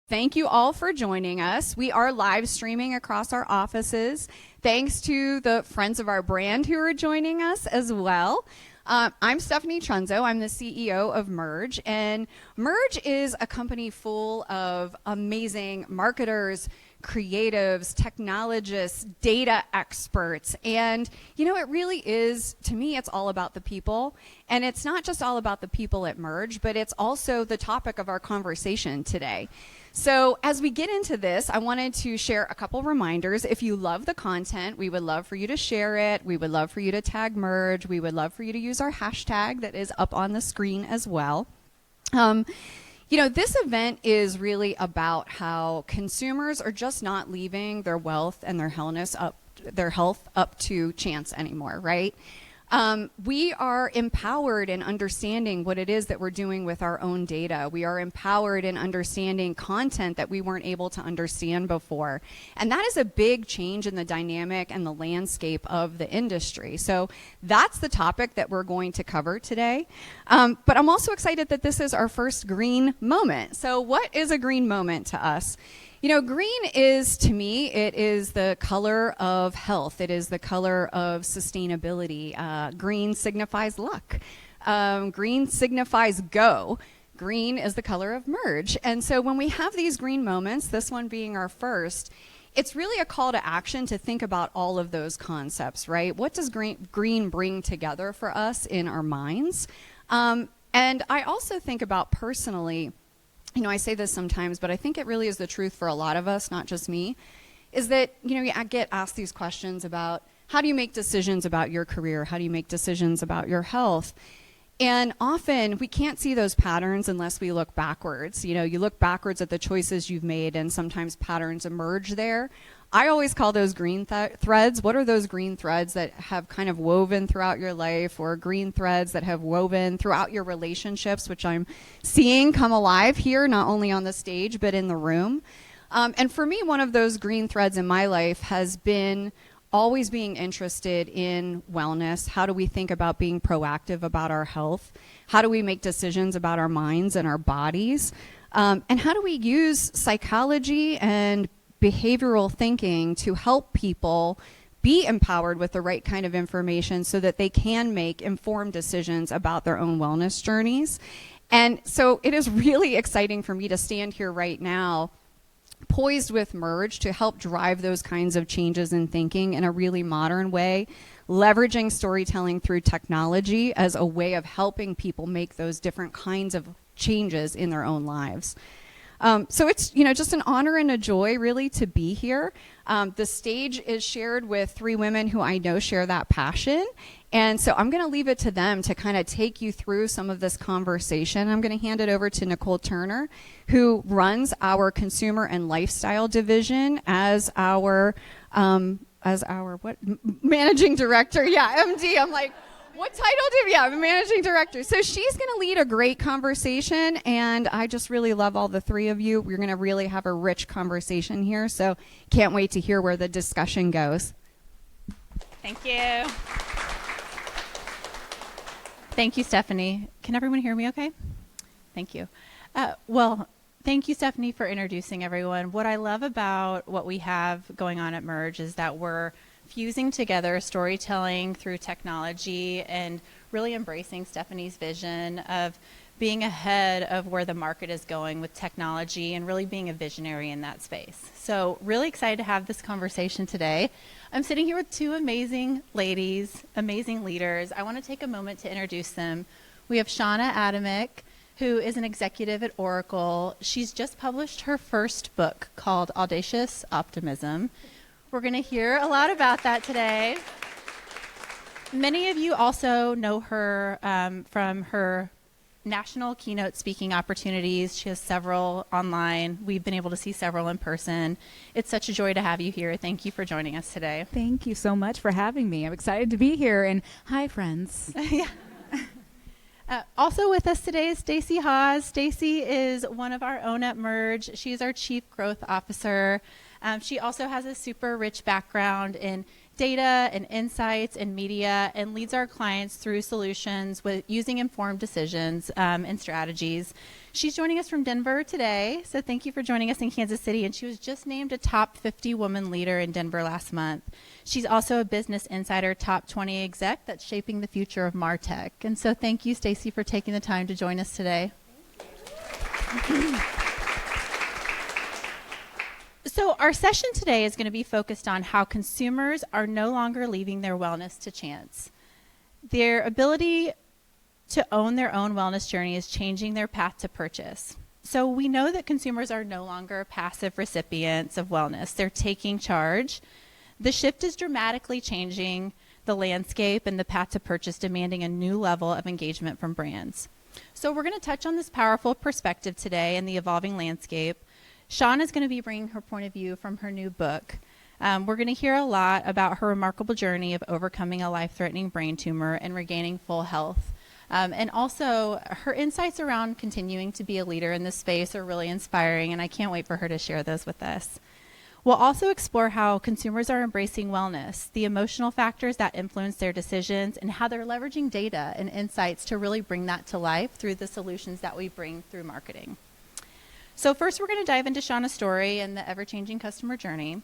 Thank you all for joining us. We are live streaming across our offices. Thanks to the friends of our brand who are joining us as well. I'm Stephanie Tranzo. I'm the CEO of Merge, and Merge is a company full of amazing marketers, creatives, technologists, data experts. And, it really is, to me, it's all about the people. And it's not just all about the people at Merge, but it's also the topic of our conversation today. So as we get into this, I wanted to share a couple reminders. If you love the content, we would love for you to share it. We would love for you to tag Merge. We would love for you to use our hashtag that is up on the screen as well. This event is really about how consumers are just not leaving their wealth and their health up to chance anymore, right? We are empowered in understanding what it is that we're doing with our own data. We are empowered in understanding content that we weren't able to understand before. And that is a big change in the dynamic and the landscape of the industry. So that's the topic that we're going to cover today. But I'm also excited that this is our first green moment. So what is a green moment to us? Green is, to me, it is the color of health. It is the color of sustainability. Green signifies luck. Green signifies go. Green is the color of Merge. And so when we have these green moments, this one being our first, it's really a call to action to think about all of those concepts, right? What does green bring together for us in our minds? And I also think about personally, I say this sometimes, but I think it really is the truth for a lot of us, not just me, is that, I get asked these questions about how do you make decisions about your career? How do you make decisions about your health? And often we can't see those patterns unless we look backwards. You look backwards at the choices you've made, and sometimes patterns emerge there. I always call those green threads. What are those green threads that have kind of woven throughout your life, or green threads that have woven throughout your relationships, which I'm seeing come alive here, not only on the stage, but in the room. And for me, one of those green threads in my life has been always being interested in wellness. How do we think about being proactive about our health? How do we make decisions about our minds and our bodies? And how do we use psychology and behavioral thinking to help people be empowered with the right kind of information so that they can make informed decisions about their own wellness journeys? And so it is really exciting for me to stand here right now poised with Merge to help drive those kinds of changes in thinking in a really modern way, leveraging storytelling through technology as a way of helping people make those different kinds of changes in their own lives. So it's, just an honor and a joy really to be here. The stage is shared with three women who I know share that passion. And so I'm going to leave it to them to kind of take you through some of this conversation. I'm going to hand it over to Nicole Turner, who runs our consumer and lifestyle division as our managing director. Yeah, MD. I'm like, what title do I'm a managing director. So she's going to lead a great conversation, and I just really love all the three of you. We're going to really have a rich conversation here, so can't wait to hear where the discussion goes. Thank you. Thank you, Stephanie. Can everyone hear me okay? Thank you. Thank you, Stephanie, for introducing everyone. What I love about what we have going on at Merge is that we're fusing together storytelling through technology and really embracing Stephanie's vision of being ahead of where the market is going with technology and really being a visionary in that space. So really excited to have this conversation today. I'm sitting here with two amazing ladies, amazing leaders. I want to take a moment to introduce them. We have Shauna Adamik, who is an executive at Oracle. She's just published her first book called Audacious Optimism. We're going to hear a lot about that today. Many of you also know her from her national keynote speaking opportunities. She has several online. We've been able to see several in person. It's such a joy to have you here. Thank you for joining us today. Thank you so much for having me. I'm excited to be here. And hi, friends. Yeah. Also with us today is Stacy Hawes. Stacy is one of our own at Merge. She's our Chief Growth Officer. She also has a super rich background in data and insights and media, and leads our clients through solutions with using informed decisions and strategies. She's joining us from Denver today, so thank you for joining us in Kansas City. And she was just named a top 50 woman leader in Denver last month. She's also a Business Insider top 20 exec that's shaping the future of MarTech. And so thank you, Stacy, for taking the time to join us today. So our session today is going to be focused on how consumers are no longer leaving their wellness to chance. Their ability to own their own wellness journey is changing their path to purchase. So we know that consumers are no longer passive recipients of wellness. They're taking charge. The shift is dramatically changing the landscape and the path to purchase, demanding a new level of engagement from brands. So we're going to touch on this powerful perspective today and the evolving landscape. Shauna is going to be bringing her point of view from her new book. We're going to hear a lot about her remarkable journey of overcoming a life-threatening brain tumor and regaining full health. And also, her insights around continuing to be a leader in this space are really inspiring, and I can't wait for her to share those with us. We'll also explore how consumers are embracing wellness, the emotional factors that influence their decisions, and how they're leveraging data and insights to really bring that to life through the solutions that we bring through marketing. So first, we're going to dive into Shauna's story and the ever-changing customer journey.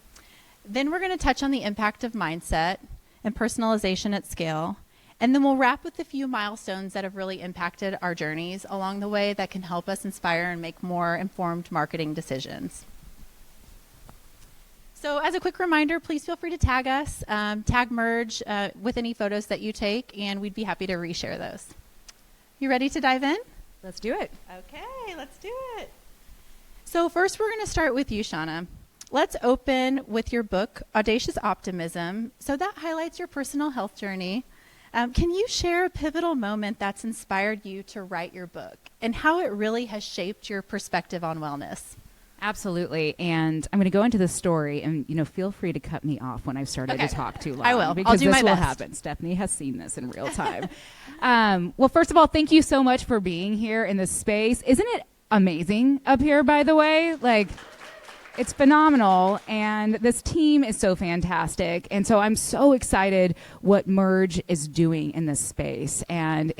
Then we're going to touch on the impact of mindset and personalization at scale. And then we'll wrap with a few milestones that have really impacted our journeys along the way that can help us inspire and make more informed marketing decisions. So as a quick reminder, please feel free to tag us, tag Merge with any photos that you take, and we'd be happy to reshare those. You ready to dive in? Let's do it. Okay, let's do it. So first, we're going to start with you, Shauna. Let's open with your book, Audacious Optimism. So that highlights your personal health journey. Can you share a pivotal moment that's inspired you to write your book and how it really has shaped your perspective on wellness? Absolutely. And I'm going to go into the story, and feel free to cut me off when I've started to talk too long. I will. Because I'll do this my will best. happen. Stephanie has seen this in real time. Well, first of all, thank you so much for being here in this space. Isn't it amazing up here, by the way? It's phenomenal, and this team is so fantastic. And so I'm so excited what Merge is doing in this space and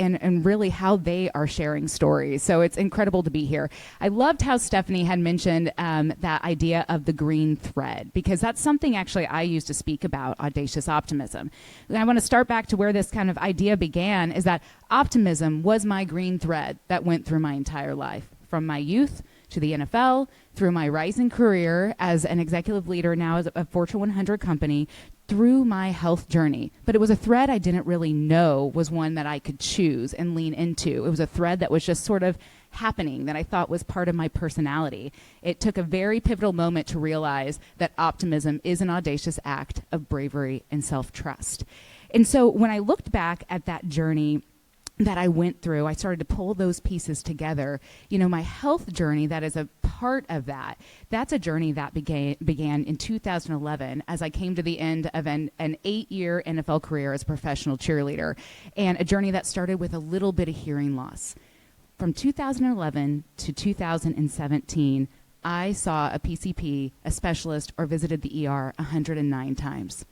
really how they are sharing stories. So it's incredible to be here. I loved how Stephanie had mentioned that idea of the green thread, because that's something actually I used to speak about, audacious optimism. And I want to start back to where this kind of idea began, is that optimism was my green thread that went through my entire life, from my youth to the NFL, through my rising career as an executive leader now as a Fortune 100 company, through my health journey. But it was a thread I didn't really know was one that I could choose and lean into. It was a thread that was just sort of happening, that I thought was part of my personality. It took a very pivotal moment to realize that optimism is an audacious act of bravery and self-trust. And so when I looked back at that journey that I went through, I started to pull those pieces together. My health journey that is a part of that, that's a journey that began in 2011 as I came to the end of an 8-year NFL career as a professional cheerleader, and a journey that started with a little bit of hearing loss. From 2011 to 2017, I saw a PCP, a specialist, or visited the ER 109 times.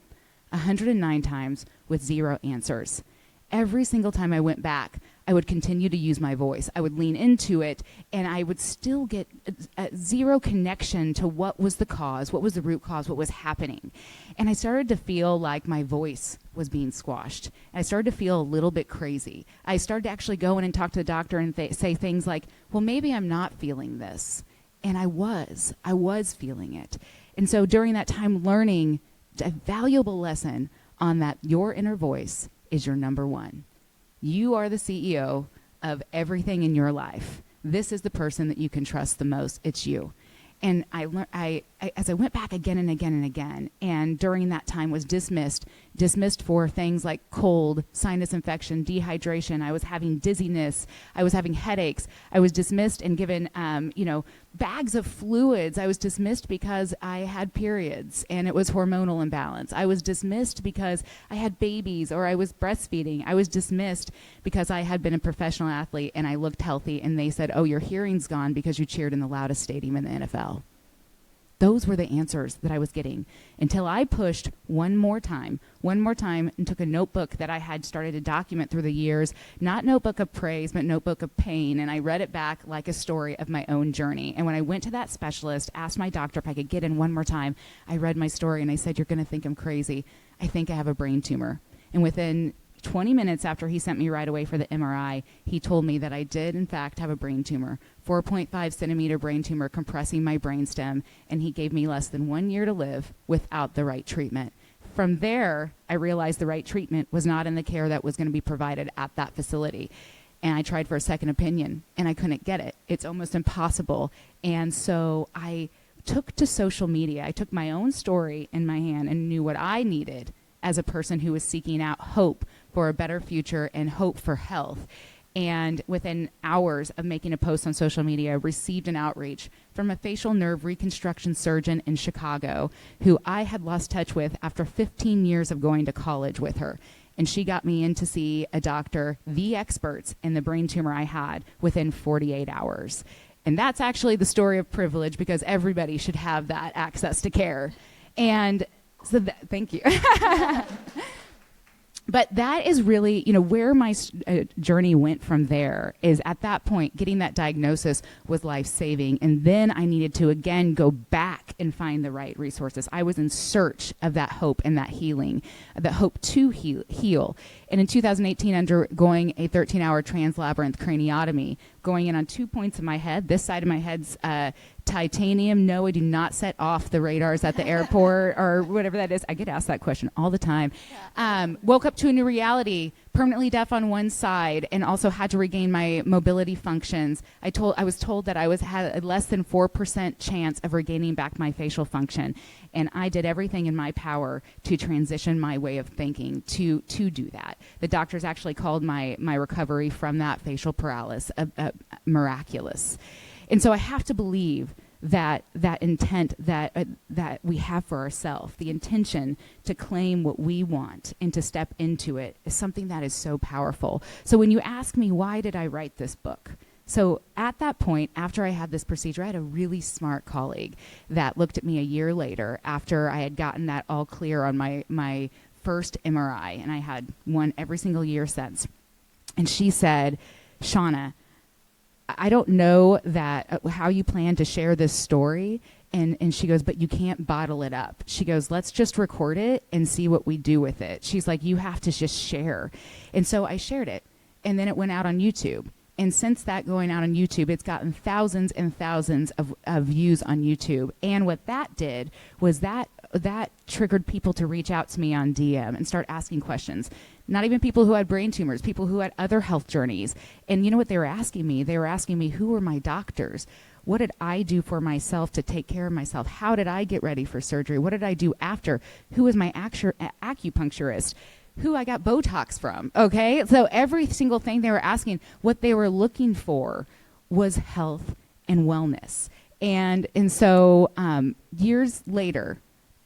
109 times with 0 answers. Every single time I went back, I would continue to use my voice. I would lean into it, and I would still get a zero connection to what was the cause, what was the root cause, what was happening. And I started to feel like my voice was being squashed. I started to feel a little bit crazy. I started to actually go in and talk to the doctor and say things like, well, maybe I'm not feeling this. And I was feeling it. And so during that time, learning a valuable lesson on that your inner voice is your number one. You are the CEO of everything in your life. This is the person that you can trust the most. It's you. And as I went back again and again and again, and during that time was dismissed for things like cold, sinus infection, dehydration. I was having dizziness. I was having headaches. I was dismissed and given, bags of fluids. I was dismissed because I had periods and it was hormonal imbalance. I was dismissed because I had babies or I was breastfeeding. I was dismissed because I had been a professional athlete and I looked healthy, and they said, oh, your hearing's gone because you cheered in the loudest stadium in the NFL. Those were the answers that I was getting until I pushed one more time, and took a notebook that I had started to document through the years, not notebook of praise, but notebook of pain. And I read it back like a story of my own journey. And when I went to that specialist, asked my doctor if I could get in one more time, I read my story and I said, "You're going to think I'm crazy. I think I have a brain tumor." And within 20 minutes after he sent me right away for the MRI, he told me that I did, in fact, have a brain tumor, 4.5 centimeter brain tumor compressing my brainstem, and he gave me less than 1 year to live without the right treatment. From there, I realized the right treatment was not in the care that was going to be provided at that facility. And I tried for a second opinion, and I couldn't get it. It's almost impossible. And so I took to social media. I took my own story in my hand and knew what I needed as a person who was seeking out hope for a better future and hope for health. And within hours of making a post on social media, received an outreach from a facial nerve reconstruction surgeon in Chicago who I had lost touch with after 15 years of going to college with her. And she got me in to see a doctor, the experts in the brain tumor I had, within 48 hours. And that's actually the story of privilege, because everybody should have that access to care. And so thank you. But that is really, where my journey went from there is at that point, getting that diagnosis was life-saving. And then I needed to, again, go back and find the right resources. I was in search of that hope and that healing, the hope to heal. And in 2018, undergoing a 13-hour translabyrinth craniotomy, going in on 2 points of my head. This side of my head's titanium. No, I do not set off the radars at the airport or whatever that is. I get asked that question all the time. Woke up to a new reality, permanently deaf on one side, and also had to regain my mobility functions. I was told that I had a less than 4% chance of regaining back my facial function. And I did everything in my power to transition my way of thinking to do that. The doctors actually called my recovery from that facial paralysis miraculous. And so I have to believe that intent that we have for ourselves, the intention to claim what we want and to step into it, is something that is so powerful. So when you ask me, why did I write this book? So at that point, after I had this procedure, I had a really smart colleague that looked at me a year later after I had gotten that all clear on my first MRI, and I had one every single year since. And she said, "Shauna, I don't know how you plan to share this story." And she goes, "But you can't bottle it up." She goes, "Let's just record it and see what we do with it." She's like, "You have to just share." And so I shared it, and then it went out on YouTube. And since that going out on YouTube, it's gotten thousands and thousands of views on YouTube. And what that did was that triggered people to reach out to me on DM and start asking questions. Not even people who had brain tumors, people who had other health journeys. And you know what they were asking me? They were asking me, who were my doctors? What did I do for myself to take care of myself? How did I get ready for surgery? What did I do after? Who was my acupuncturist? Who I got Botox from, okay? So every single thing they were asking, what they were looking for was health and wellness. And so years later,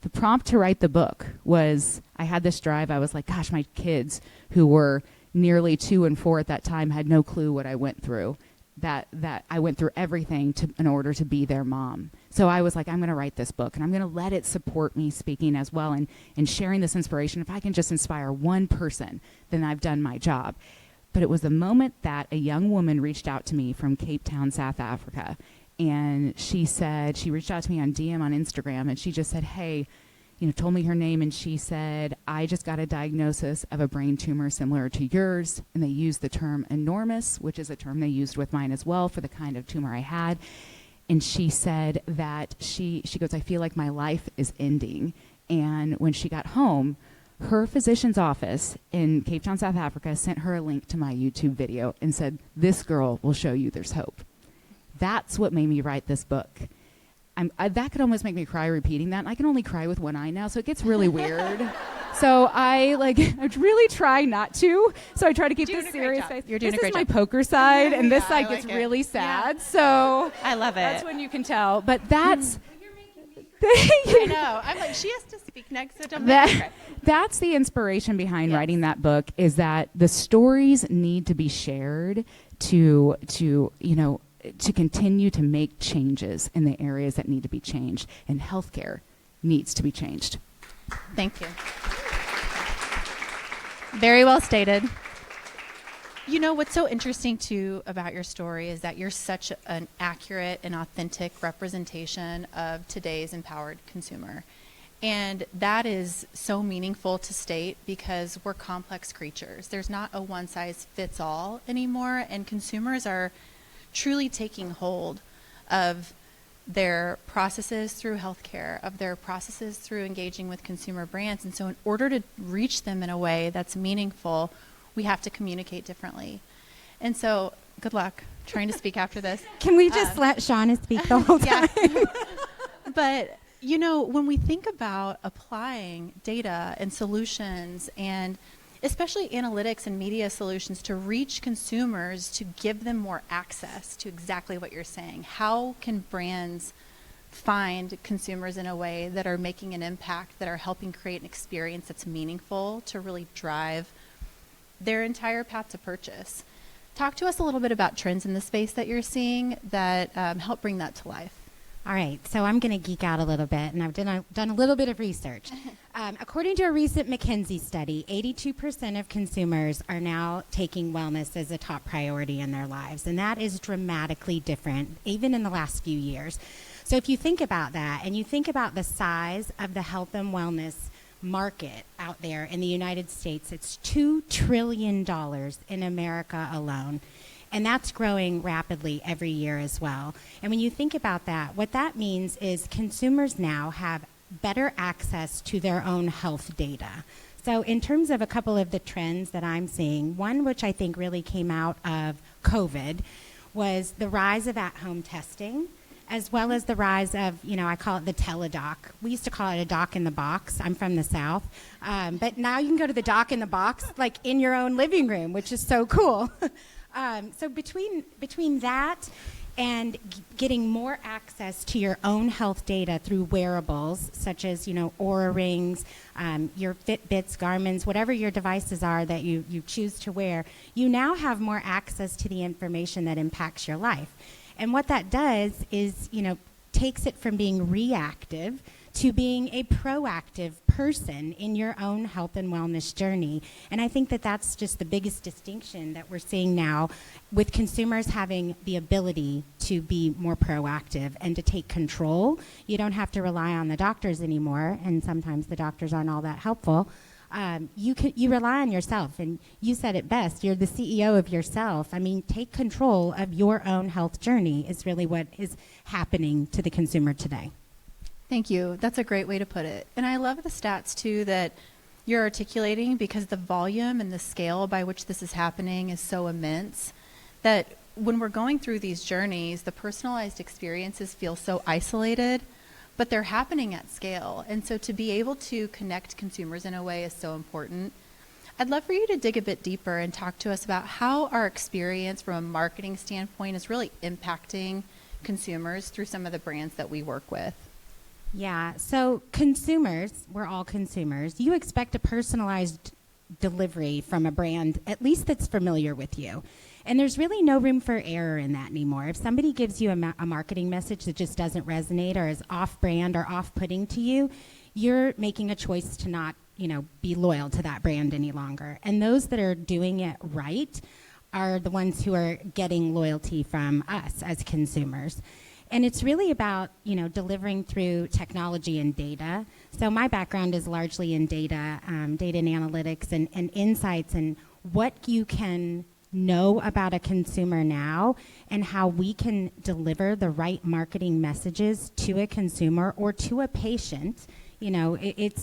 the prompt to write the book was, I had this drive. I was like, gosh, my kids, who were nearly 2 and 4 at that time, had no clue what I went through. That I went through everything in order to be their mom. So I was like, I'm going to write this book, and I'm going to let it support me speaking as well and sharing this inspiration. If I can just inspire one person, then I've done my job. But it was the moment that a young woman reached out to me from Cape Town, South Africa. And she reached out to me on DM on Instagram, and she just said, hey, told me her name, and she said, I just got a diagnosis of a brain tumor similar to yours. And they used the term enormous, which is a term they used with mine as well for the kind of tumor I had. And she said that she goes, I feel like my life is ending. And when she got home, her physician's office in Cape Town, South Africa, sent her a link to my YouTube video and said, this girl will show you there's hope. That's what made me write this book. That could almost make me cry repeating that. And I can only cry with one eye now, so it gets really weird. So I really try not to. So I try to keep this serious face. You're doing a great job. This is my poker side, and this side gets really sad. Yeah. So I love it. That's when you can tell. But that's... You're making me cry. I know. I'm like, she has to speak next, so don't make me cry. That's the inspiration behind writing that book, is that the stories need to be shared to to continue to make changes in the areas that need to be changed, and healthcare needs to be changed. Thank you. Very well stated. You know, what's so interesting too about your story is that you're such an accurate and authentic representation of today's empowered consumer. And that is so meaningful to state because we're complex creatures. There's not a one size fits all anymore, and consumers are truly taking hold of their processes through healthcare, of their processes through engaging with consumer brands. And so in order to reach them in a way that's meaningful, we have to communicate differently. And so good luck trying to speak after this. Can we just let Shauna speak the whole time? Yeah. But, you know, when we think about applying data and solutions and especially analytics and media solutions to reach consumers, to give them more access to exactly what you're saying, how can brands find consumers in a way that are making an impact, that are helping create an experience that's meaningful to really drive their entire path to purchase? Talk to us a little bit about trends in the space that you're seeing that help bring that to life. All right, so I'm going to geek out a little bit, and I've done a little bit of research. According to a recent McKinsey study, 82% of consumers are now taking wellness as a top priority in their lives, and that is dramatically different, even in the last few years. So if you think about that, and you think about the size of the health and wellness market out there in the United States, it's $2 trillion in America alone. And that's growing rapidly every year as well. And when you think about that, what that means is consumers now have better access to their own health data. So in terms of a couple of the trends that I'm seeing, one which I think really came out of COVID was the rise of at-home testing, as well as the rise of, you know, I call it the teledoc. We used to call it a doc in the box. I'm from the South. But now you can go to the doc in the box, like in your own living room, which is so cool. So between that and getting more access to your own health data through wearables, such as, you know, Oura Rings, your Fitbits, Garmins, whatever your devices are that you choose to wear, you now have more access to the information that impacts your life. And what that does is, you know, takes it from being reactive to being a proactive person in your own health and wellness journey. And I think that that's just the biggest distinction that we're seeing now, with consumers having the ability to be more proactive and to take control. You don't have to rely on the doctors anymore, and sometimes the doctors aren't all that helpful. You rely on yourself, and you said it best. You're the CEO of yourself. I mean, take control of your own health journey is really what is happening to the consumer today. Thank you. That's a great way to put it. And I love the stats, too, that you're articulating, because the volume and the scale by which this is happening is so immense that when we're going through these journeys, the personalized experiences feel so isolated, but they're happening at scale. And so to be able to connect consumers in a way is so important. I'd love for you to dig a bit deeper and talk to us about how our experience from a marketing standpoint is really impacting consumers through some of the brands that we work with. Yeah, so consumers, we're all consumers. You expect a personalized delivery from a brand, at least that's familiar with you. And there's really no room for error in that anymore. If somebody gives you a marketing message that just doesn't resonate or is off-brand or off-putting to you, you're making a choice to not, you know, be loyal to that brand any longer. And those that are doing it right are the ones who are getting loyalty from us as consumers. And it's really about, you know, delivering through technology and data. So my background is largely in data, data and analytics and insights, and what you can know about a consumer now and how we can deliver the right marketing messages to a consumer or to a patient. You know,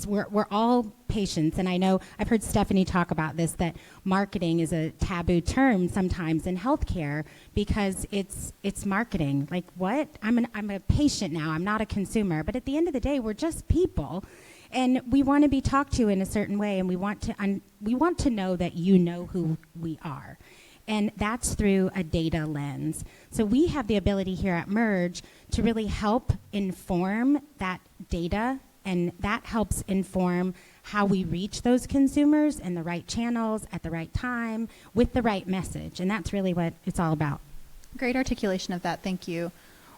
we're all patients, and I know I've heard Stephanie talk about this, that marketing is a taboo term sometimes in healthcare because it's marketing. Like, what? I'm a patient now. I'm not a consumer. But at the end of the day, we're just people, and we want to be talked to in a certain way, and we want to know that you know who we are. And that's through a data lens. So we have the ability here at Merge to really help inform that data, and that helps inform how we reach those consumers in the right channels, at the right time, with the right message. And that's really what it's all about. Great articulation of that. Thank you.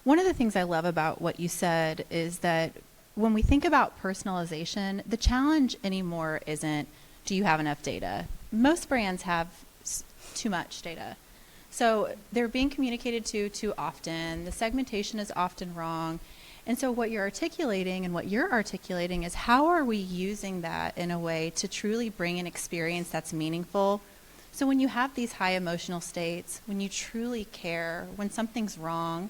One of the things I love about what you said is that when we think about personalization, the challenge anymore isn't, do you have enough data? Most brands have too much data. So they're being communicated to too often. The segmentation is often wrong. And so what you're articulating and what you're articulating is how are we using that in a way to truly bring an experience that's meaningful. So when you have these high emotional states, when you truly care, when something's wrong,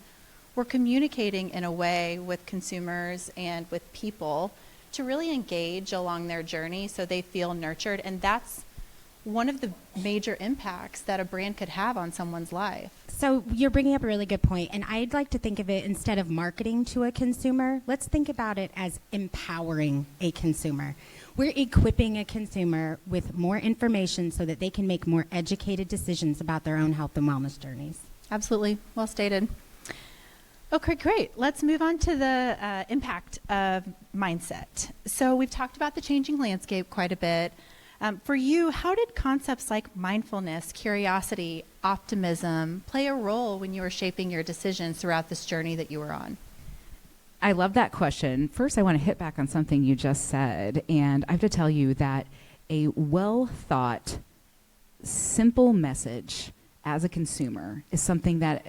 we're communicating in a way with consumers and with people to really engage along their journey so they feel nurtured. And that's one of the major impacts that a brand could have on someone's life. So you're bringing up a really good point, and I'd like to think of it instead of marketing to a consumer, let's think about it as empowering a consumer. We're equipping a consumer with more information so that they can make more educated decisions about their own health and wellness journeys. Absolutely. Well stated. Okay, great. Let's move on to the impact of mindset. So we've talked about the changing landscape quite a bit. For you, how did concepts like mindfulness, curiosity, optimism play a role when you were shaping your decisions throughout this journey that you were on? I love that question. First, I want to hit back on something you just said, and I have to tell you that a well-thought, simple message as a consumer is something that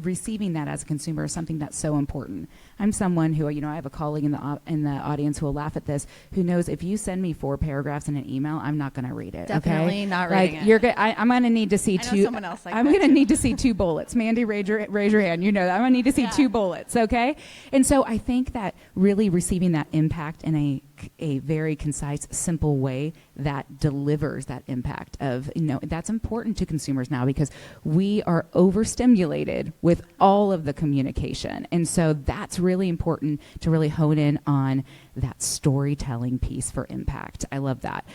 receiving that as a consumer is something that's so important. I'm someone who, I have a colleague in the audience who will laugh at this, who knows if you send me 4 paragraphs in an email, I'm not going to read it. Definitely okay? not reading it. You're I'm going to need to see I know two. someone else like I'm that going to too. need to see 2 bullets. Mandy, raise your hand. You know that I'm going to need to see 2 bullets. Okay, and so I think that really receiving that impact in a very concise, simple way that delivers that impact of, that's important to consumers now because we are overstimulated with all of the communication. And so that's really important to really hone in on that storytelling piece for impact. I love that.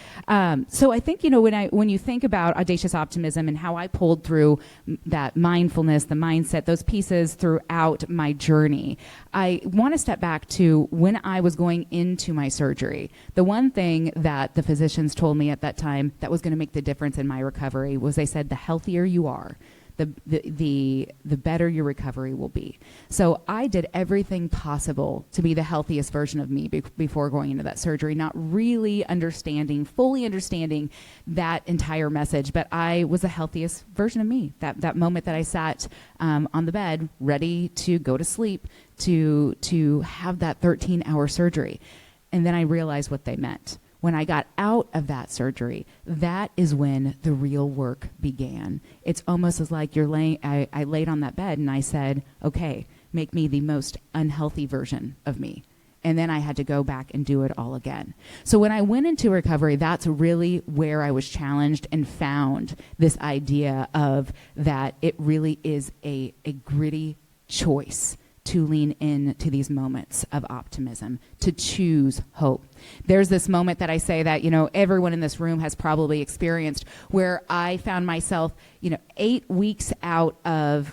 So I think, when you think about audacious optimism and how I pulled through that mindfulness, the mindset, those pieces throughout my journey, I want to step back to when I was going into my surgery. The one thing that the physicians told me at that time that was going to make the difference in my recovery was they said, the healthier you are, the better your recovery will be. So I did everything possible to be the healthiest version of me before going into that surgery, not really fully understanding that entire message, but I was the healthiest version of me. That moment that I sat on the bed, ready to go to sleep, to have that 13-hour surgery. And then I realized what they meant. When I got out of that surgery, that is when the real work began. It's almost as like I laid on that bed and I said, okay, make me the most unhealthy version of me. And then I had to go back and do it all again. So when I went into recovery, that's really where I was challenged and found this idea of that it really is a gritty choice to lean into these moments of optimism, to choose hope. There's this moment that I say that, everyone in this room has probably experienced where I found myself, 8 weeks out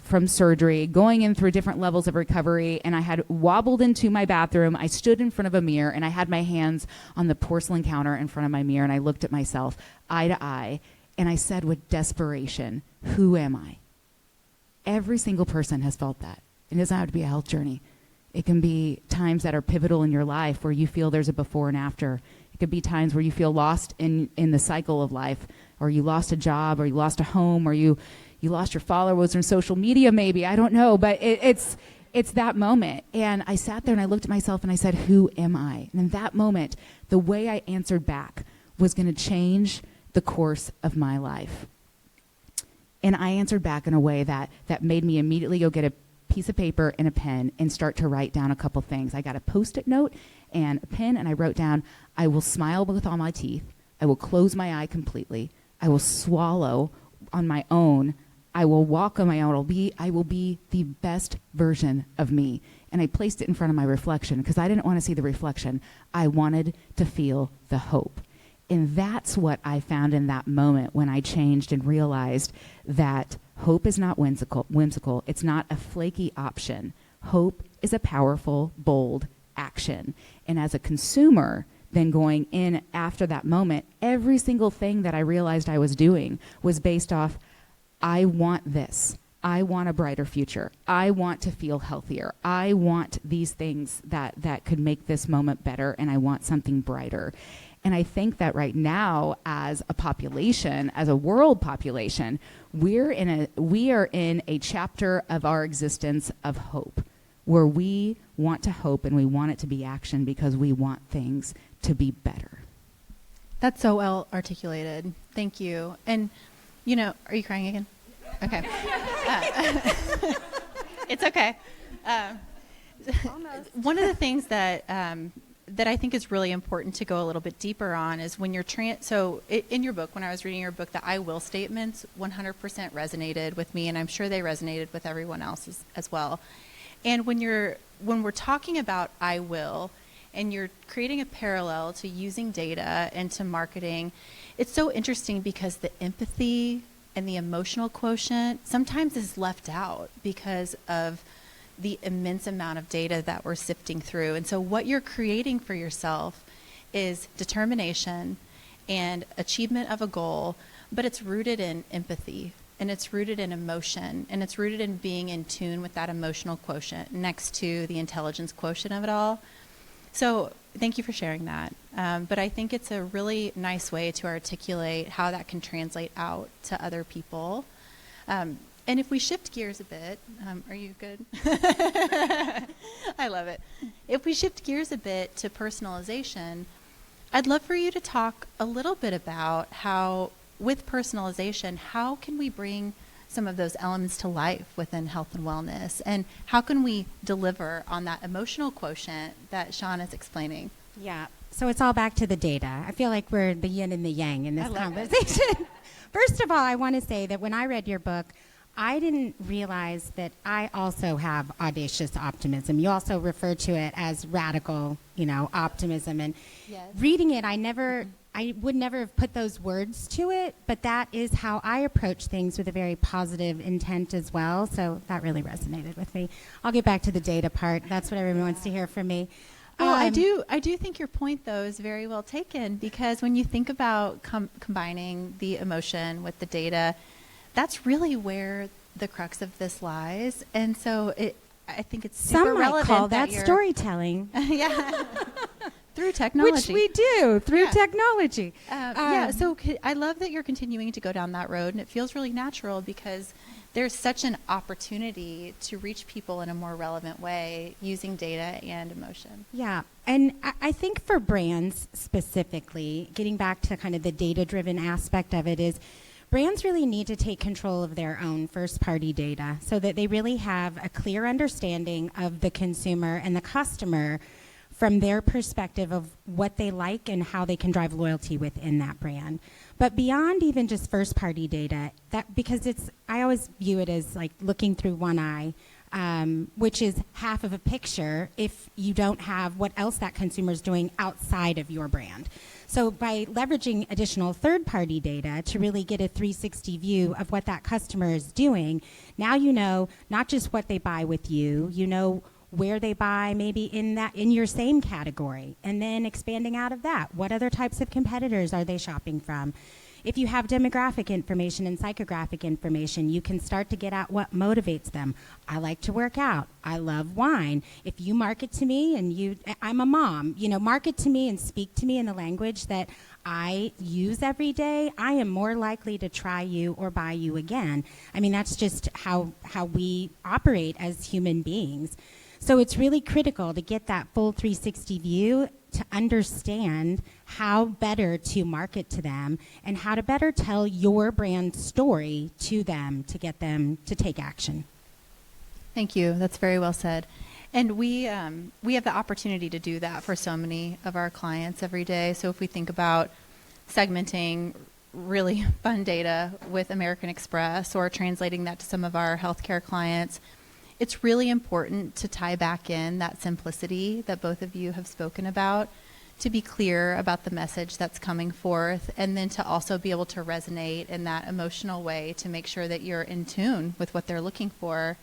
from surgery, going in through different levels of recovery, and I had wobbled into my bathroom. I stood in front of a mirror, and I had my hands on the porcelain counter in front of my mirror, and I looked at myself eye to eye, and I said with desperation, who am I? Every single person has felt that. It doesn't have to be a health journey. It can be times that are pivotal in your life where you feel there's a before and after. It could be times where you feel lost in the cycle of life, or you lost a job, or you lost a home, or you lost your followers on social media maybe. I don't know, but it's that moment. And I sat there and I looked at myself and I said, who am I? And in that moment, the way I answered back was going to change the course of my life. And I answered back in a way that made me immediately go get a piece of paper and a pen and start to write down a couple things. I got a Post-it note and a pen, and I wrote down, I will smile with all my teeth. I will close my eye completely. I will swallow on my own. I will walk on my own. I will be the best version of me. And I placed it in front of my reflection because I didn't want to see the reflection. I wanted to feel the hope. And that's what I found in that moment when I changed and realized that hope is not whimsical. It's not a flaky option. Hope is a powerful, bold action. And as a consumer, then going in after that moment, every single thing that I realized I was doing was based off, I want this. I want a brighter future. I want to feel healthier. I want these things that could make this moment better, and I want something brighter. And I think that right now, as a population, as a world population, we are in a chapter of our existence of hope, where we want to hope and we want it to be action because we want things to be better. That's so well articulated. Thank you. And, you know, are you crying again? Okay. It's okay. One of the things that that I think is really important to go a little bit deeper on is when you're in your book, when I was reading your book, the I will statements 100% resonated with me, and I'm sure they resonated with everyone else as well. And when we're talking about I will, and you're creating a parallel to using data and to marketing, it's so interesting because the empathy and the emotional quotient sometimes is left out because of the immense amount of data that we're sifting through. And so what you're creating for yourself is determination and achievement of a goal, but it's rooted in empathy, and it's rooted in emotion, and it's rooted in being in tune with that emotional quotient next to the intelligence quotient of it all. So thank you for sharing that. But I think it's a really nice way to articulate how that can translate out to other people. And if we shift gears a bit, are you good? I love it. If we shift gears a bit to personalization, I'd love for you to talk a little bit about how, with personalization, how can we bring some of those elements to life within health and wellness, and how can we deliver on that emotional quotient that Shauna is explaining? Yeah. So it's all back to the data. I feel like we're the yin and the yang in this conversation. First of all, I want to say that when I read your book, I didn't realize that I also have audacious optimism. You also refer to it as radical, optimism. And Yes. reading it, I would never have put those words to it, but that is how I approach things, with a very positive intent as well. So that really resonated with me. I'll get back to the data part. That's what everyone wants to hear from me. Well, I do think your point, though, is very well taken, because when you think about combining the emotion with the data, that's really where the crux of this lies. And so I think it's super Some might relevant call that storytelling. Yeah. Through technology. Which we do through Yeah. technology. So I love that you're continuing to go down that road, and it feels really natural because there's such an opportunity to reach people in a more relevant way using data and emotion. Yeah. And I think for brands specifically, getting back to kind of the data-driven aspect of it, is brands really need to take control of their own first-party data so that they really have a clear understanding of the consumer and the customer from their perspective of what they like and how they can drive loyalty within that brand. But beyond even just first-party data, because I always view it as like looking through one eye, which is half of a picture if you don't have what else that consumer is doing outside of your brand. So by leveraging additional third-party data to really get a 360 view of what that customer is doing, now you know not just what they buy with you, you know where they buy maybe in your same category, and then expanding out of that. What other types of competitors are they shopping from? If you have demographic information and psychographic information, you can start to get at what motivates them. I like to work out. I love wine. If you market to me and I'm a mom, market to me and speak to me in the language that I use every day, I am more likely to try you or buy you again. I mean, that's just how we operate as human beings. So it's really critical to get that full 360 view to understand how better to market to them and how to better tell your brand story to them to get them to take action. Thank you. That's very well said. And we have the opportunity to do that for so many of our clients every day. So if we think about segmenting really fun data with American Express or translating that to some of our healthcare clients, it's really important to tie back in that simplicity that both of you have spoken about, to be clear about the message that's coming forth, and then to also be able to resonate in that emotional way to make sure that you're in tune with what they're looking for.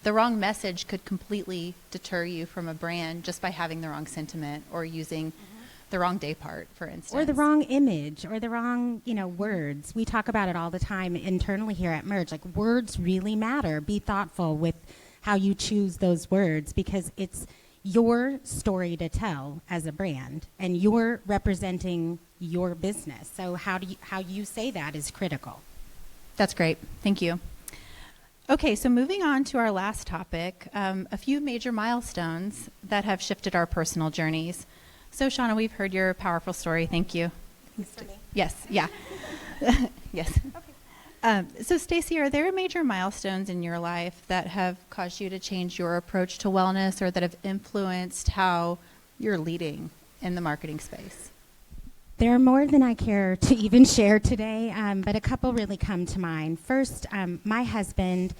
The wrong message could completely deter you from a brand just by having the wrong sentiment or using the wrong day part, for instance. Or the wrong image or the wrong, words. We talk about it all the time internally here at Merge. Like, words really matter. Be thoughtful with how you choose those words, because it's your story to tell as a brand, and you're representing your business. So how you say that is critical. That's great. Thank you. Okay, so moving on to our last topic, a few major milestones that have shifted our personal journeys. So, Shauna, we've heard your powerful story. Thank you. Yes, yeah. Yes. Okay. So, Stacy, are there major milestones in your life that have caused you to change your approach to wellness, or that have influenced how you're leading in the marketing space? There are more than I care to even share today, but a couple really come to mind. First, my husband,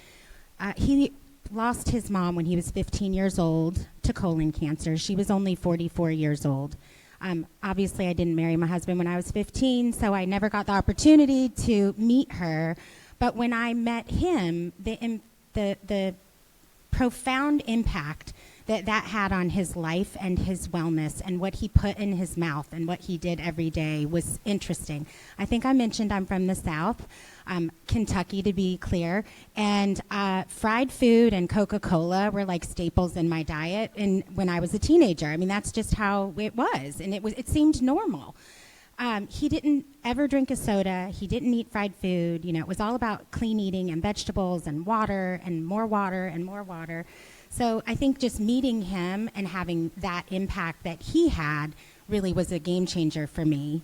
he lost his mom when he was 15 years old to colon cancer. She was only 44 years old. Obviously, I didn't marry my husband when I was 15, so I never got the opportunity to meet her. But when I met him, the profound impact that had on his life and his wellness, and what he put in his mouth and what he did every day was interesting. I think I mentioned I'm from the South, Kentucky to be clear, and fried food and Coca-Cola were like staples in my diet when I was a teenager. I mean, that's just how it was, and it seemed normal. He didn't ever drink a soda. He didn't eat fried food. It was all about clean eating and vegetables and water and more water and more water. So I think just meeting him and having that impact that he had really was a game changer for me.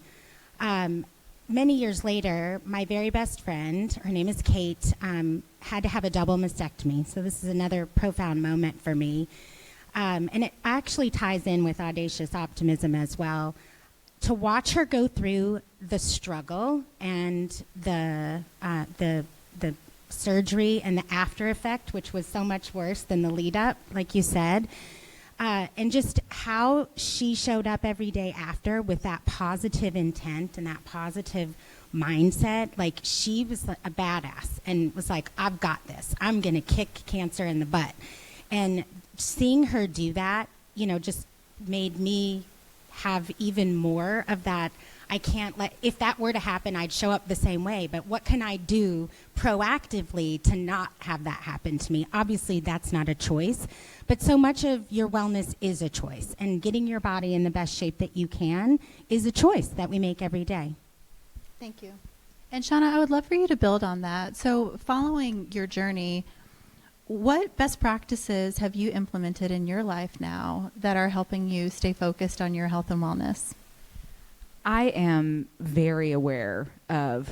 Many years later, my very best friend, her name is Kate, had to have a double mastectomy. So this is another profound moment for me. And it actually ties in with audacious optimism as well. To watch her go through the struggle and the surgery and the after effect, which was so much worse than the lead up, like you said, and just how she showed up every day after with that positive intent and that positive mindset. Like, she was a badass and was like, I've got this. I'm going to kick cancer in the butt. And seeing her do that, just made me have even more of that. I can't if that were to happen, I'd show up the same way. But what can I do proactively to not have that happen to me? Obviously, that's not a choice. But so much of your wellness is a choice. And getting your body in the best shape that you can is a choice that we make every day. Thank you. And Shauna, I would love for you to build on that. So following your journey, what best practices have you implemented in your life now that are helping you stay focused on your health and wellness? I am very aware of,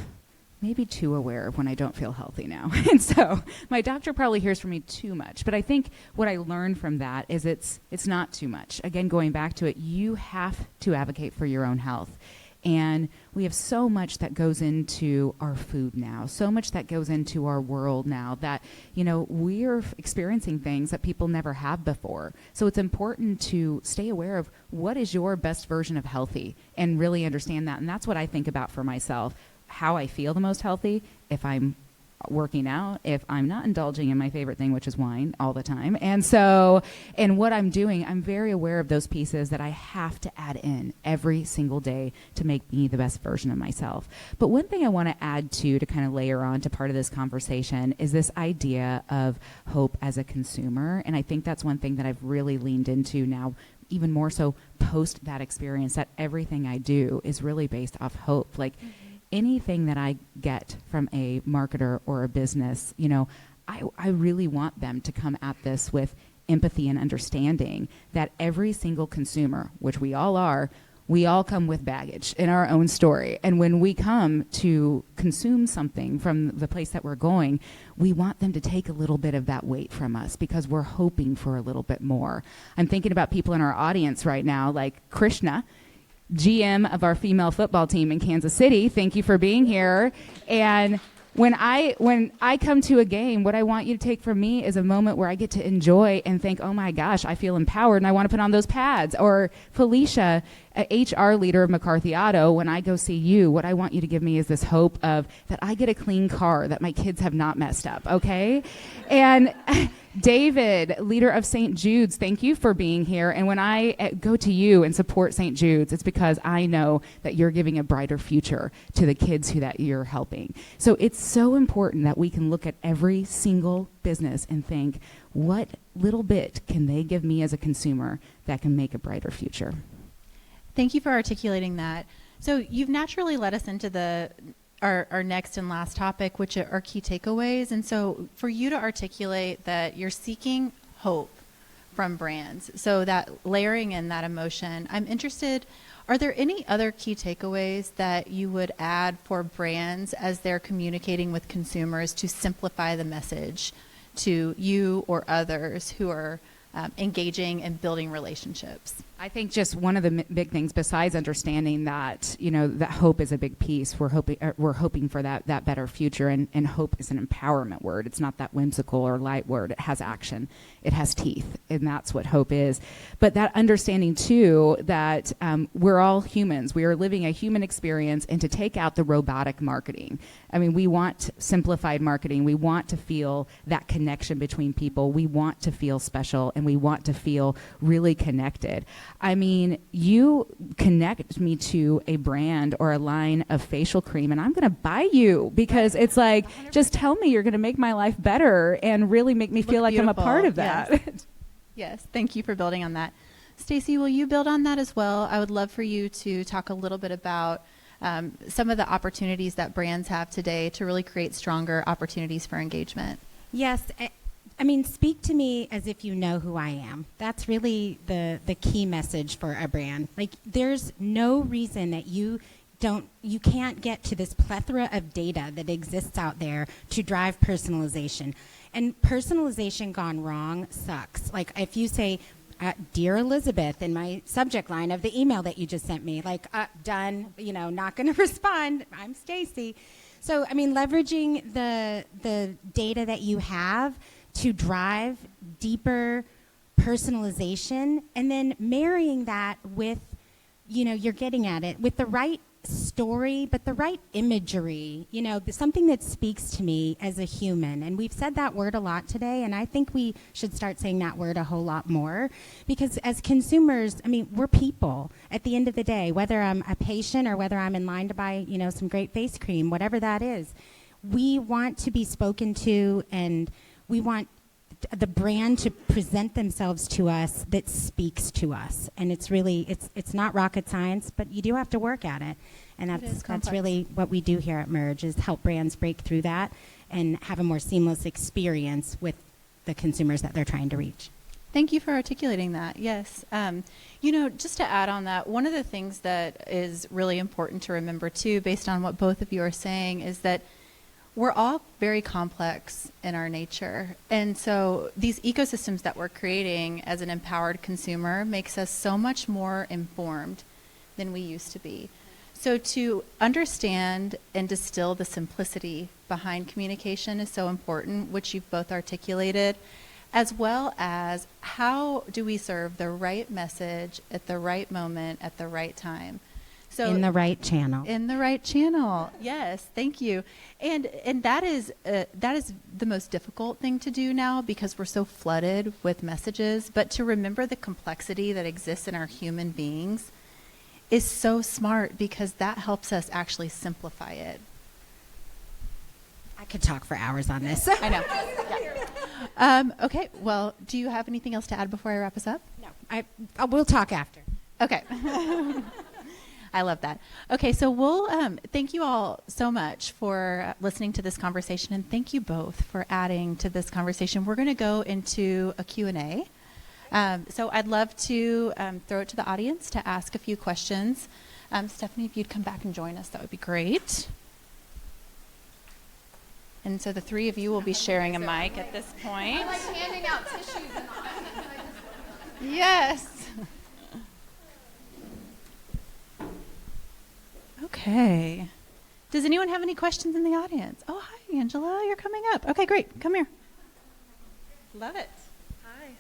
maybe too aware of when I don't feel healthy now. And so my doctor probably hears from me too much. But I think what I learned from that is it's not too much. Again, going back to it, you have to advocate for your own health. And we have so much that goes into our food now, so much that goes into our world now that, we're experiencing things that people never have before. So it's important to stay aware of what is your best version of healthy and really understand that. And that's what I think about for myself, how I feel the most healthy, if I'm working out, if I'm not indulging in my favorite thing, which is wine all the time. And what I'm doing, I'm very aware of those pieces that I have to add in every single day to make me the best version of myself. But one thing I want to add to kind of layer on to part of this conversation is this idea of hope as a consumer. And I think that's one thing that I've really leaned into now, even more so post that experience, that everything I do is really based off hope. Like, anything that I get from a marketer or a business, I really want them to come at this with empathy and understanding that every single consumer, which we all are, we all come with baggage in our own story. And when we come to consume something from the place that we're going, we want them to take a little bit of that weight from us because we're hoping for a little bit more. I'm thinking about people in our audience right now, like Krishna, GM of our female football team in Kansas City. Thank you for being here. And when I come to a game, what I want you to take from me is a moment where I get to enjoy and think, oh my gosh, I feel empowered and I want to put on those pads. Or Felicia, a HR leader of McCarthy Auto, when I go see you, what I want you to give me is this hope of that I get a clean car, that my kids have not messed up, okay? And David, leader of St. Jude's, thank you for being here. And when I go to you and support St. Jude's, it's because I know that you're giving a brighter future to the kids that you're helping. So it's so important that we can look at every single business and think, what little bit can they give me as a consumer that can make a brighter future? Thank you for articulating that. So you've naturally led us into our next and last topic, which are key takeaways. And so for you to articulate that you're seeking hope from brands, so that layering in that emotion, I'm interested, are there any other key takeaways that you would add for brands as they're communicating with consumers to simplify the message to you or others who are engaging and building relationships? I think just one of the big things, besides understanding that, that hope is a big piece, we're hoping for that better future, and hope is an empowerment word. It's not that whimsical or light word. It has action. It has teeth, and that's what hope is. But that understanding, too, that we're all humans. We are living a human experience, and to take out the robotic marketing. I mean, we want simplified marketing. We want to feel that connection between people. We want to feel special, and we want to feel really connected. I mean, you connect me to a brand or a line of facial cream, and I'm going to buy you, because it's like, 100%. Just tell me you're going to make my life better and really make me feel like I'm a part of that. Yes. Yes, thank you for building on that. Stacy, will you build on that as well? I would love for you to talk a little bit about some of the opportunities that brands have today to really create stronger opportunities for engagement. Yes. I mean, speak to me as if you know who I am. That's really the key message for a brand. Like, there's no reason that you can't get to this plethora of data that exists out there to drive personalization. And personalization gone wrong sucks. Like, if you say, Dear Elizabeth, in my subject line of the email that you just sent me, like, done, not going to respond. I'm Stacy. So, I mean, leveraging the data that you have to drive deeper personalization, and then marrying that with, you're getting at it with the right story, but the right imagery, something that speaks to me as a human. And we've said that word a lot today, and I think we should start saying that word a whole lot more, because as consumers, I mean, we're people at the end of the day, whether I'm a patient or whether I'm in line to buy, some great face cream, whatever that is. We want to be spoken to, and we want the brand to present themselves to us that speaks to us. And it's really, it's not rocket science, but you do have to work at it. And that's really what we do here at Merge, is help brands break through that and have a more seamless experience with the consumers that they're trying to reach. Thank you for articulating that. Yes. Just to add on that, one of the things that is really important to remember too, based on what both of you are saying, is that we're all very complex in our nature. And so these ecosystems that we're creating as an empowered consumer makes us so much more informed than we used to be. So to understand and distill the simplicity behind communication is so important, which you've both articulated, as well as how do we serve the right message at the right moment at the right time. So in the right channel. In the right channel. Yes, thank you. And that is the most difficult thing to do now, because we're so flooded with messages. But to remember the complexity that exists in our human beings is so smart, because that helps us actually simplify it. I could talk for hours on this. I know. Yeah. Okay. Well, do you have anything else to add before I wrap us up? No. We'll talk after. Okay. I love that. Okay, so we'll thank you all so much for listening to this conversation, and thank you both for adding to this conversation. We're going to go into a Q&A. So I'd love to throw it to the audience to ask a few questions. Stephanie, if you'd come back and join us, that would be great. And so the three of you will be sharing a mic at this point. I like handing out tissues and all. Yes. Okay. Does anyone have any questions in the audience? Oh, hi, Angela. You're coming up. Okay, great. Come here. Love it. Hi.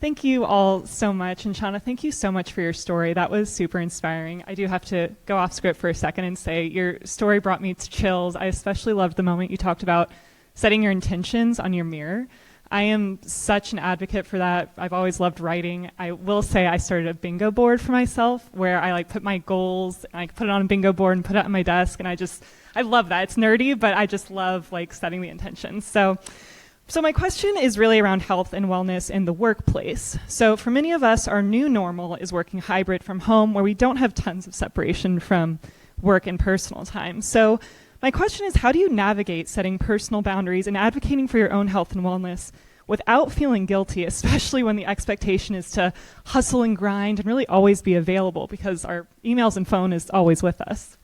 Thank you all so much. And Shauna, thank you so much for your story. That was super inspiring. I do have to go off script for a second and say your story brought me to chills. I especially loved the moment you talked about setting your intentions on your mirror. I am such an advocate for that. I've always loved writing. I will say I started a bingo board for myself where I put my goals, and I put it on a bingo board and put it on my desk, and I love that. It's nerdy, but I just love setting the intentions. So my question is really around health and wellness in the workplace. So for many of us, our new normal is working hybrid from home where we don't have tons of separation from work and personal time. So my question is, how do you navigate setting personal boundaries and advocating for your own health and wellness without feeling guilty, especially when the expectation is to hustle and grind and really always be available because our emails and phone is always with us?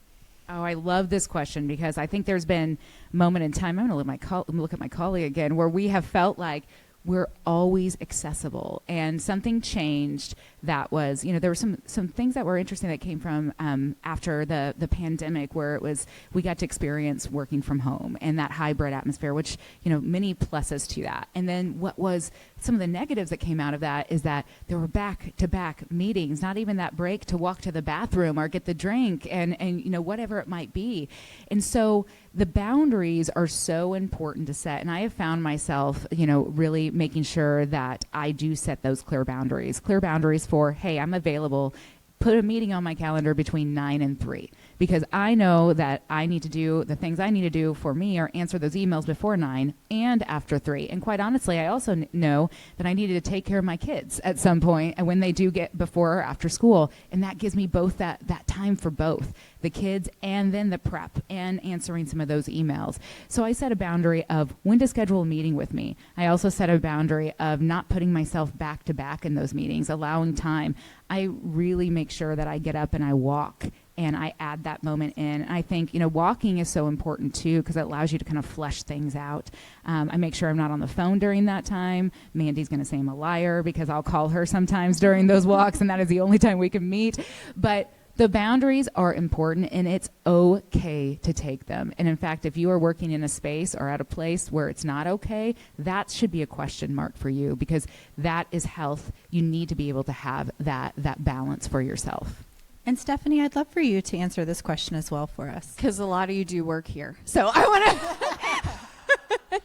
Oh, I love this question because I think there's been a moment in time, I'm going to look at my colleague again, where we have felt like we're always accessible. And something changed that was, there were some things that were interesting that came from after the pandemic, where we got to experience working from home and that hybrid atmosphere, which, many pluses to that. And then what was some of the negatives that came out of that is that there were back-to-back meetings, not even that break to walk to the bathroom or get the drink and whatever it might be. And so the boundaries are so important to set. And I have found myself, really making sure that I do set those clear boundaries for, hey, I'm available. Put a meeting on my calendar between 9 and 3 because I know that I need to do the things I need to do for me or answer those emails before 9 and after 3. And quite honestly, I also know that I needed to take care of my kids at some point and when they do get before or after school. And that gives me both that time for both the kids and then the prep and answering some of those emails. So I set a boundary of when to schedule a meeting with me. I also set a boundary of not putting myself back to back in those meetings, allowing time. I really make sure that I get up and I walk and I add that moment in. And I think, walking is so important too because it allows you to kind of flesh things out. I make sure I'm not on the phone during that time. Mandy's going to say I'm a liar because I'll call her sometimes during those walks and that is the only time we can meet. But the boundaries are important and it's okay to take them. And in fact, if you are working in a space or at a place where it's not okay, that should be a question mark for you because that is health. You need to be able to have that balance for yourself. And Stephanie, I'd love for you to answer this question as well for us. Because a lot of you do work here. So I want to...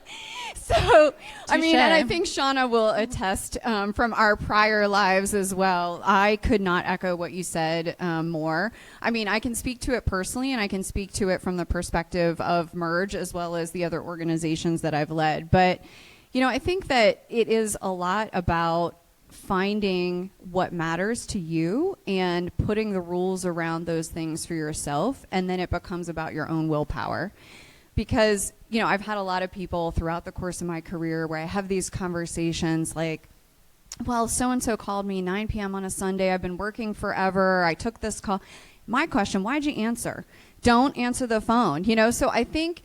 So, I mean, and I think Shauna will attest from our prior lives as well. I could not echo what you said more. I mean, I can speak to it personally, and I can speak to it from the perspective of Merge as well as the other organizations that I've led. But, I think that it is a lot about finding what matters to you and putting the rules around those things for yourself, and then it becomes about your own willpower. Because, I've had a lot of people throughout the course of my career where I have these conversations like, well, so-and-so called me 9 p.m. on a Sunday. I've been working forever. I took this call. My question, why'd you answer? Don't answer the phone. So I think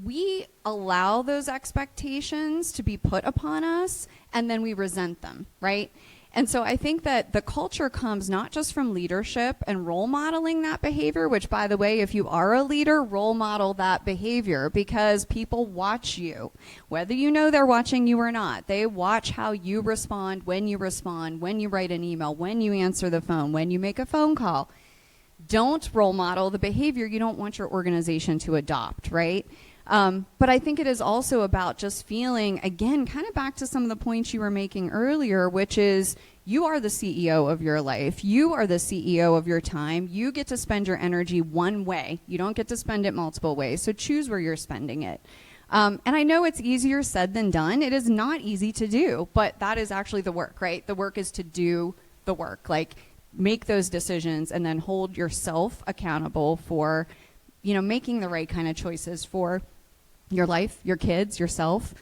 we allow those expectations to be put upon us and then we resent them, right? And so I think that the culture comes not just from leadership and role modeling that behavior, which, by the way, if you are a leader, role model that behavior because people watch you, whether you know they're watching you or not. They watch how you respond, when you write an email, when you answer the phone, when you make a phone call. Don't role model the behavior you don't want your organization to adopt, right? But I think it is also about just feeling, again, kind of back to some of the points you were making earlier, which is you are the CEO of your life. You are the CEO of your time. You get to spend your energy one way. You don't get to spend it multiple ways. So choose where you're spending it. And I know it's easier said than done. It is not easy to do, but that is actually the work, right? The work is to do the work, make those decisions and then hold yourself accountable for, making the right kind of choices for your life, your kids, yourself,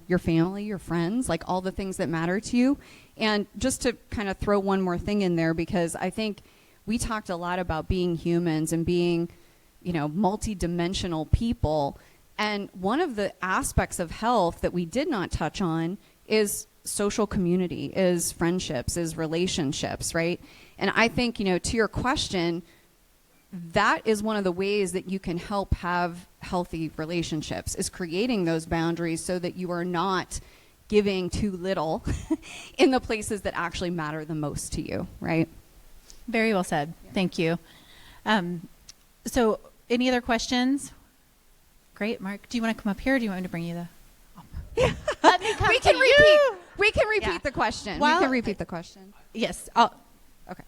your family, your friends, all the things that matter to you. And just to kind of throw one more thing in there, because I think we talked a lot about being humans and being, multi-dimensional people. And one of the aspects of health that we did not touch on is social community, is friendships, is relationships, right? And I think, to your question, that is one of the ways that you can help have healthy relationships, is creating those boundaries so that you are not giving too little in the places that actually matter the most to you, right? Very well said. Thank you. So any other questions? Great. Mark, do you want to come up here or do you want me to bring you the... Let me come We to can repeat. you. We can repeat Yeah. the question. Well, we can repeat the question. Yes. Okay.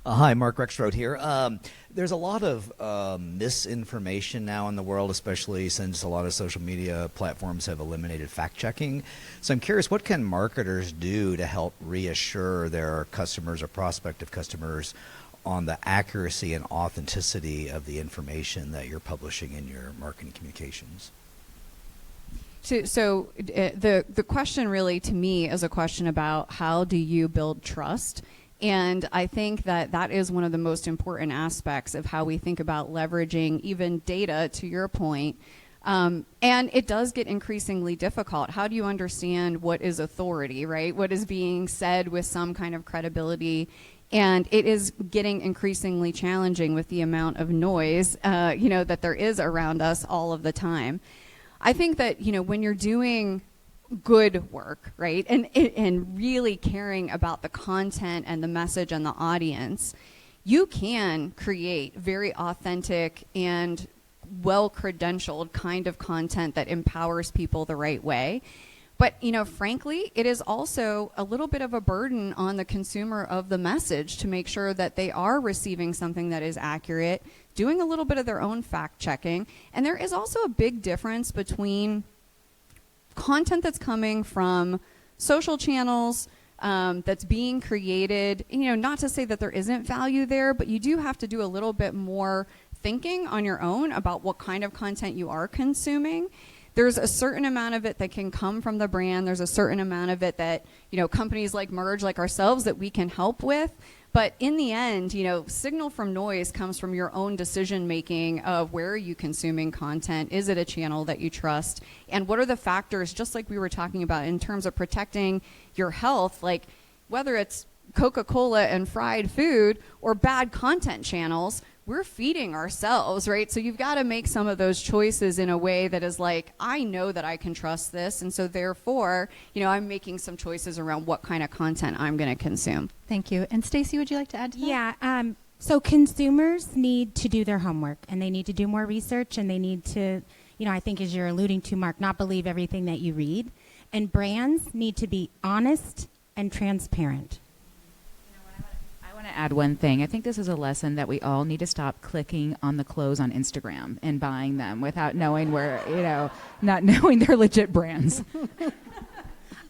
Hi, Mark Rexroth here. There's a lot of misinformation now in the world, especially since a lot of social media platforms have eliminated fact-checking. So I'm curious, what can marketers do to help reassure their customers or prospective customers on the accuracy and authenticity of the information that you're publishing in your marketing communications? So the question really to me is a question about how do you build trust? And I think that is one of the most important aspects of how we think about leveraging even data, to your point. And it does get increasingly difficult. How do you understand what is authority, right? What is being said with some kind of credibility? And it is getting increasingly challenging with the amount of noise, that there is around us all of the time. I think that, when you're doing good work, right, and really caring about the content and the message and the audience, you can create very authentic and well-credentialed kind of content that empowers people the right way. But, frankly, it is also a little bit of a burden on the consumer of the message to make sure that they are receiving something that is accurate, doing a little bit of their own fact checking. And there is also a big difference between content that's coming from social channels that's being created, not to say that there isn't value there, but you do have to do a little bit more thinking on your own about what kind of content you are consuming. There's a certain amount of it that can come from the brand. There's a certain amount of it that, companies like Merge, like ourselves, that we can help with. But in the end, signal from noise comes from your own decision making of where are you consuming content? Is it a channel that you trust? And what are the factors, just like we were talking about in terms of protecting your health, like whether it's Coca-Cola and fried food or bad content channels, we're feeding ourselves, right? So you've got to make some of those choices in a way that is like, I know that I can trust this. And so therefore, I'm making some choices around what kind of content I'm going to consume. Thank you. And Stacy, would you like to add to that? Yeah. So consumers need to do their homework, and they need to do more research, and they need to, I think as you're alluding to, Mark, not believe everything that you read. And brands need to be honest and transparent. I want to add one thing. I think this is a lesson that we all need to stop clicking on the clothes on Instagram and buying them without knowing not knowing they're legit brands.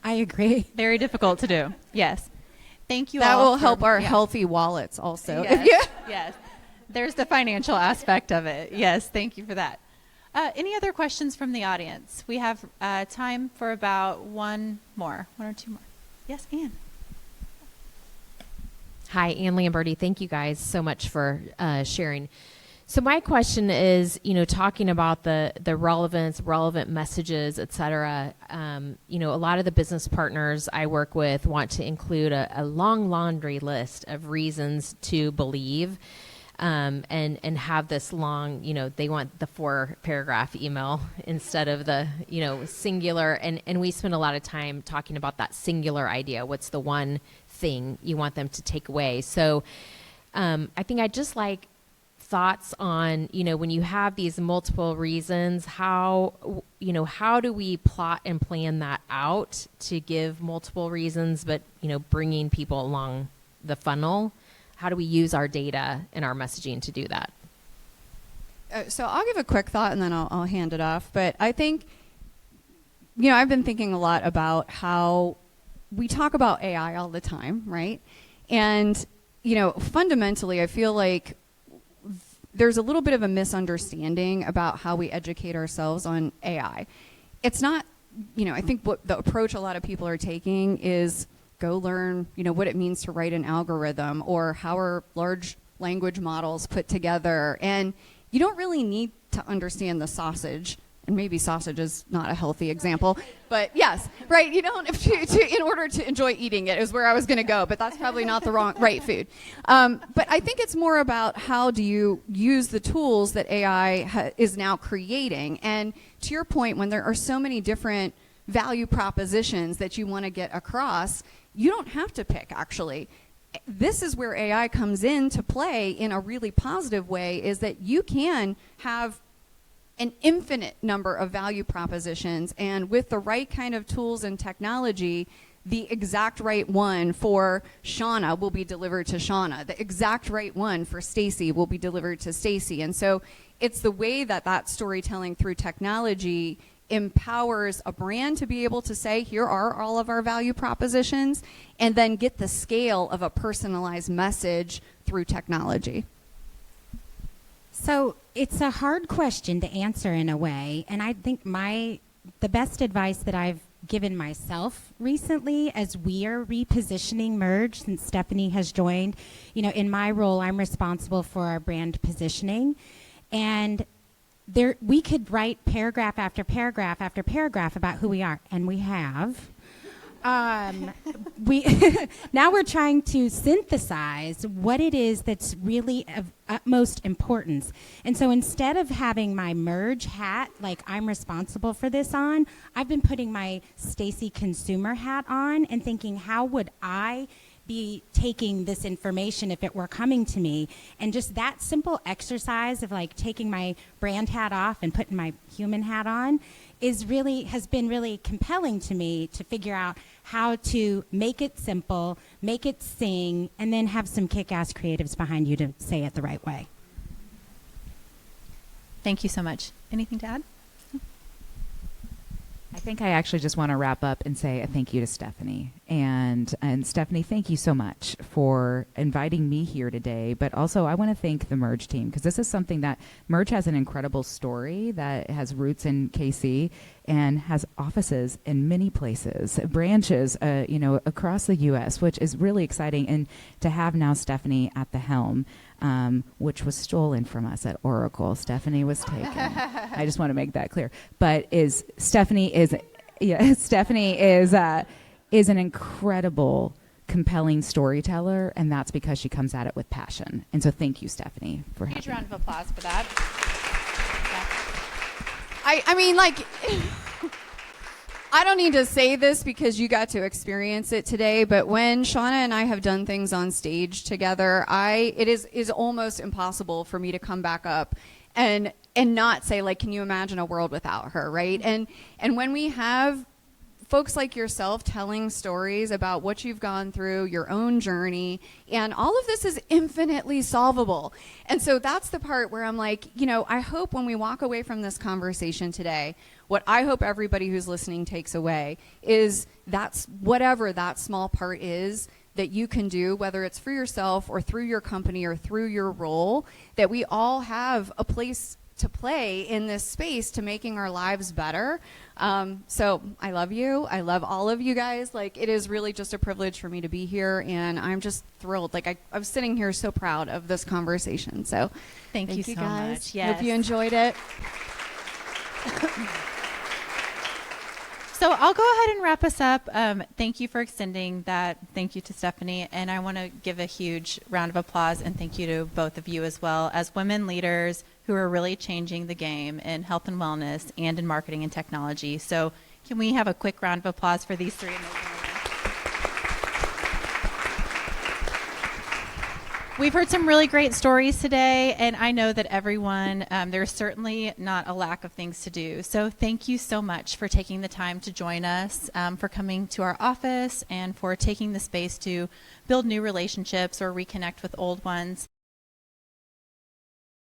I agree. Very difficult to do. Yes. Thank you That all. will help our healthy wallets also. Yes. Yes. There's the financial aspect of it. Yes. Thank you for that. Any other questions from the audience? We have time for about one or two more. Yes, Anne. Hi, Ann Lamberti. Thank you guys so much for sharing. So my question is, talking about the relevant messages, et cetera, a lot of the business partners I work with want to include a long laundry list of reasons to believe and have this long, they want the 4-paragraph email instead of the, singular. And we spend a lot of time talking about that singular idea. What's the one thing you want them to take away? So I think I'd just like thoughts on, when you have these multiple reasons, how do we plot and plan that out to give multiple reasons, but, bringing people along the funnel? How do we use our data and our messaging to do that? So I'll give a quick thought and then I'll hand it off. But I think, I've been thinking a lot about how we talk about AI all the time, right? And, fundamentally, I feel like there's a little bit of a misunderstanding about how we educate ourselves on AI. It's not, I think what the approach a lot of people are taking is go learn, what it means to write an algorithm or how are large language models put together. And you don't really need to understand the sausage. And maybe sausage is not a healthy example, but yes, right. You don't in order to enjoy eating it is where I was going to go, but that's probably not the right food. But I think it's more about how do you use the tools that AI is now creating. And to your point, when there are so many different value propositions that you want to get across, you don't have to pick, actually. This is where AI comes in to play in a really positive way, is that you can have an infinite number of value propositions, and with the right kind of tools and technology, the exact right one for Shauna will be delivered to Shauna. The exact right one for Stacy will be delivered to Stacy. And so it's the way that that storytelling through technology empowers a brand to be able to say, here are all of our value propositions, and then get the scale of a personalized message through technology. So it's a hard question to answer in a way, and I think the best advice that I've given myself recently as we are repositioning Merge since Stephanie has joined, in my role, I'm responsible for our brand positioning, and we could write paragraph after paragraph after paragraph about who we are, and we have. We now we're trying to synthesize what it is that's really of utmost importance. And so instead of having my Merge hat, like I'm responsible for this on, I've been putting my Stacy consumer hat on and thinking, how would I be taking this information if it were coming to me? And just that simple exercise of like taking my brand hat off and putting my human hat on has been really compelling to me to figure out how to make it simple, make it sing, and then have some kick-ass creatives behind you to say it the right way. Thank you so much. Anything to add? I think I actually just want to wrap up and say a thank you to Stephanie. And Stephanie, thank you so much for inviting me here today. But also, I want to thank the Merge team, because this is something that Merge has an incredible story that has roots in KC and has offices in many places, branches, across the U.S., which is really exciting. And to have now Stephanie at the helm, which was stolen from us at Oracle. Stephanie was taken. I just want to make that clear. But Stephanie is an incredible, compelling storyteller, and that's because she comes at it with passion. And so thank you, Stephanie, for Huge having round of applause for that. I mean, like, I don't need to say this because you got to experience it today, but when Shauna and I have done things on stage together, it is almost impossible for me to come back up and not say, like, can you imagine a world without her, right? And when we have folks like yourself telling stories about what you've gone through, your own journey, and all of this is infinitely solvable. And so that's the part where I'm like, I hope when we walk away from this conversation today, what I hope everybody who's listening takes away is that's whatever that small part is that you can do, whether it's for yourself or through your company or through your role, that we all have a place to play in this space to making our lives better. So I love you. I love all of you guys. Like, it is really just a privilege for me to be here, and I'm just thrilled. Like, I'm sitting here so proud of this conversation. So Thank you so guys. much. Yes. Hope you enjoyed it. So I'll go ahead and wrap us up. Thank you for extending that. Thank you to Stephanie. And I want to give a huge round of applause and thank you to both of you as well as women leaders who are really changing the game in health and wellness and in marketing and technology. So can we have a quick round of applause for these three amazing women? We've heard some really great stories today, and I know that everyone, there's certainly not a lack of things to do. So thank you so much for taking the time to join us, for coming to our office, and for taking the space to build new relationships or reconnect with old ones.